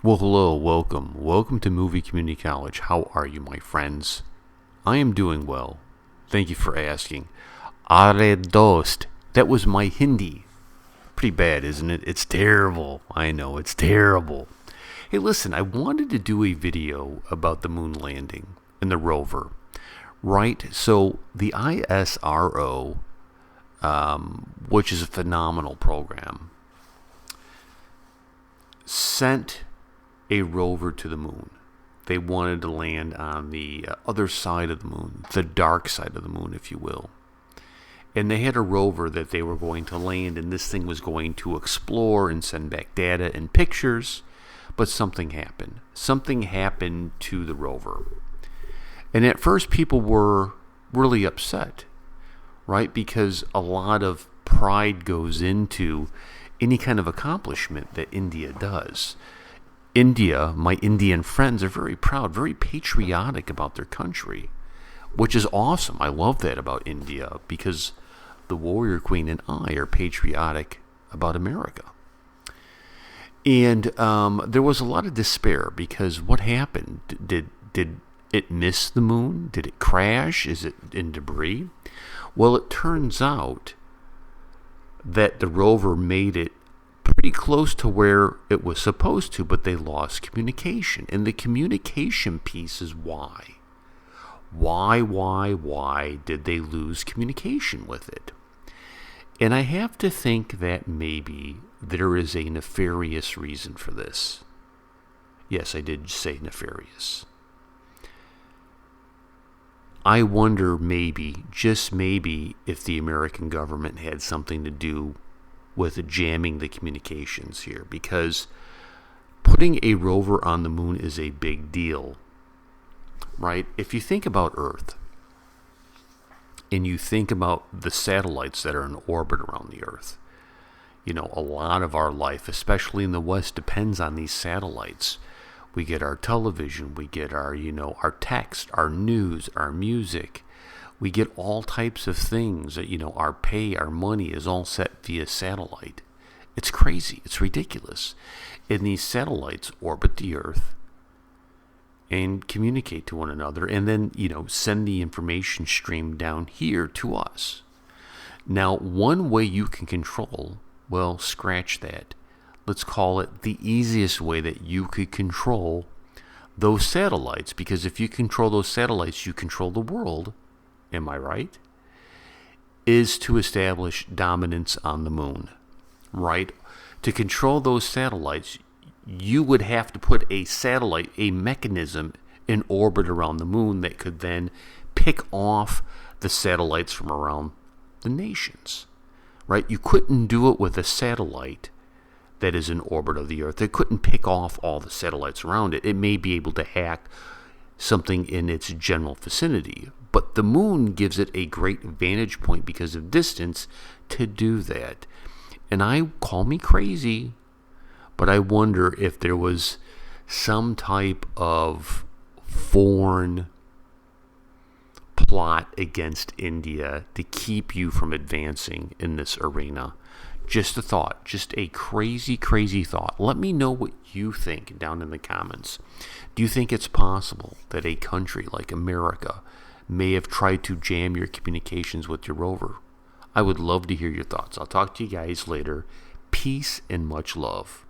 Well, hello, welcome. Welcome to Movie Community College. How are you, my friends? I am doing well. Thank you for asking. Are dost. That was my Hindi. Pretty bad, isn't it? It's terrible. I know, it's terrible. Hey, listen, I wanted to do a video about the moon landing and the rover. Right? So, the ISRO, which is a phenomenal program, sent a rover to the moon. They wanted to land on the other side of the moon, the dark side of the moon, if you will. And they had a rover that they were going to land, and this thing was going to explore and send back data and pictures. But something happened. Something happened to the rover. And at first, people were really upset, right? Because a lot of pride goes into any kind of accomplishment that India does. India, my Indian friends, are very proud, very patriotic about their country, which is awesome. I love that about India because the warrior queen and I are patriotic about America. And there was a lot of despair because what happened? Did it miss the moon? Did it crash? Is it in debris? Well, it turns out that the rover made it pretty close to where it was supposed to, but they lost communication. And the communication piece is why. Why did they lose communication with it? And I have to think that maybe there is a nefarious reason for this. Yes, I did say nefarious. I wonder maybe, just maybe, if the American government had something to do with jamming the communications here, because putting a rover on the moon is a big deal, right? If you think about Earth and you think about the satellites that are in orbit around the Earth, you know, a lot of our life, especially in the West, depends on these satellites. We get our television, we get our, our text, our news, our music. We get all types of things. Our pay, our money is all set via satellite. It's crazy. It's ridiculous. And these satellites orbit the Earth and communicate to one another and then, send the information stream down here to us. Now, one way you can control, well, scratch that. Let's call it the easiest way that you could control those satellites. Because if you control those satellites, you control the world. Am I right? Is to establish dominance on the moon, right? To control those satellites, you would have to put a satellite, a mechanism in orbit around the moon that could then pick off the satellites from around the nations, right? You couldn't do it with a satellite that is in orbit of the Earth. It couldn't pick off all the satellites around it. It may be able to hack something in its general vicinity, but the moon gives it a great vantage point because of distance to do that. And call me crazy, but I wonder if there was some type of foreign plot against India to keep you from advancing in this arena. Just a thought, just a crazy, crazy thought. Let me know what you think down in the comments. Do you think it's possible that a country like America may have tried to jam your communications with your rover? I would love to hear your thoughts. I'll talk to you guys later. Peace and much love.